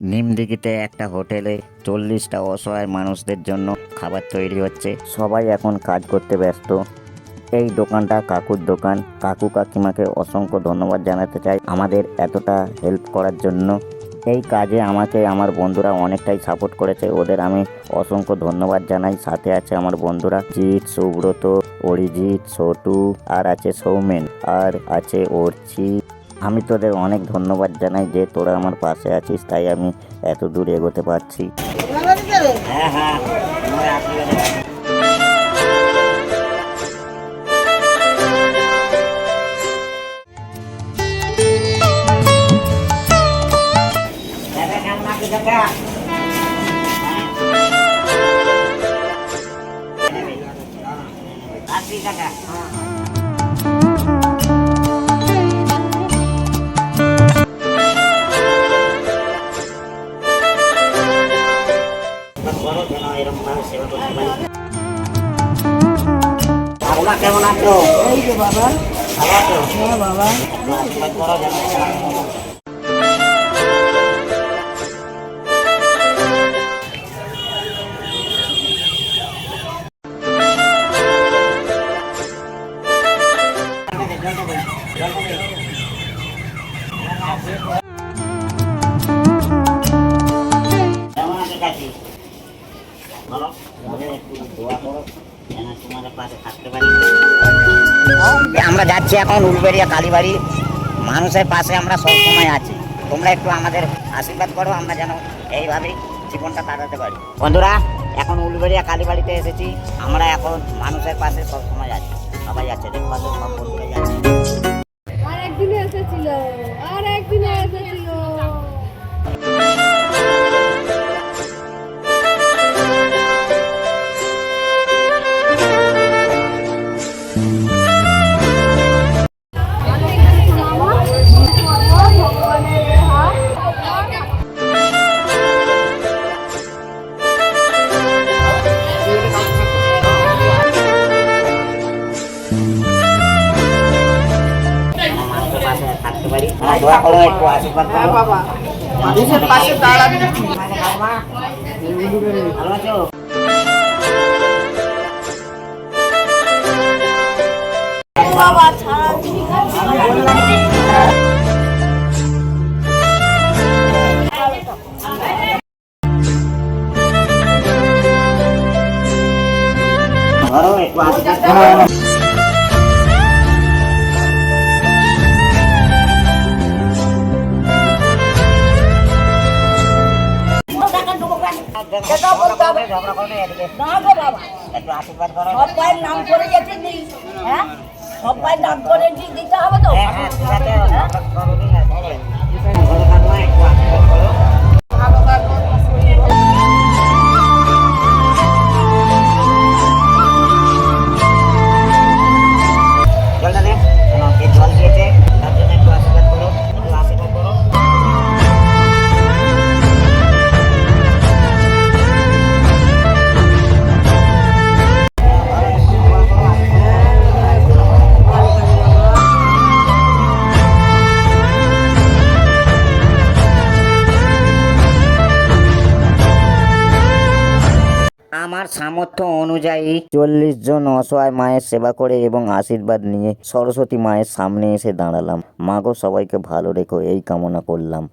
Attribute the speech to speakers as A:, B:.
A: নিমদিঘিতে একটা হোটেলে 40টা অসহায় মানুষদের জন্য খাবার তৈরি হচ্ছে। সবাই এখন কাজ করতে ব্যস্ত। এই দোকানটা কাকুর দোকান। কাকু কাকিমাকে অসংখ্য ধন্যবাদ জানাতে চাই আমাদের এতটা হেল্প করার জন্য। এই কাজে আমাকে আমার বন্ধুরা অনেকটাই সাপোর্ট করেছে, ওদের আমি অসংখ্য ধন্যবাদ জানাই। সাথে আছে আমার বন্ধুরা জিৎ, সুব্রত, অরিজিৎ, ছোটু, আর আছে সৌমেন, আর আছে অর্চি। আমি তোদের অনেক ধন্যবাদ জানাই যে তোরা আমার পাশে আছিস, তাই আমি এত দূর এগোতে পারছি। হ্যাঁ হ্যাঁ, কেমন আছো?
B: এই যে বাবা।
A: ভালো আছো?
B: হ্যাঁ বাবা।
A: কেমন আছো কাকি? বলো, একটু দোয়া করো যেন তোমাদের পাশে থাকতে পারি। আমরা যাচ্ছি এখন উলবেড়িয়া কালীবাড়ি। মানুষের পাশে আমরা সবসময় আছি, তোমরা একটু আমাদের আশীর্বাদ করো, আমরা যেন এইভাবেই জীবনটা কাটাতে পারি। বন্ধুরা, এখন উলবেড়িয়া কালীবাড়িতে এসেছি। আমরা এখন মানুষের পাশে সবসময় আছি, সবাই আছে, দেখো সব বন্ধুরা যাচ্ছে।
B: আর একদিনে এসেছিল।
A: মানুষের পাশে থাকতে পারি, দোয়া করো, একটু আশীর্বাদ করো।
B: বাবা, মানুষের পাশে দাঁড়াবি।
A: ভালো আছো?
B: বাবা ছাড়া ঠিক
A: ধরো, একটু আশীর্বাদ করো। ঝগড়া করো না, এদিকে
B: না গো বাবা,
A: একটু আশীর্বাদ করো।
B: সবাই নাম করে গেছে নি। হ্যাঁ, সবাই নাম করে দিতে হবে তো।
A: হ্যাঁ হ্যাঁ, ঠিক আছে, ঝগড়া করো না, ঘরে থাকো, একটু আশীর্বাদ করো। জলটা নে, কে জল দিয়েছে তার জন্য একটু আশীর্বাদ করো, একটু আশীর্বাদ করো। আমার সামর্থ্য অনুযায়ী 40 জন অসহায় মায়ের সেবা করে এবং আশীর্বাদ নিয়ে সরস্বতী মায়ের সামনে এসে দাঁড়ালাম। মা গো, সবাইকে ভালো রেখো, এই কামনা করলাম।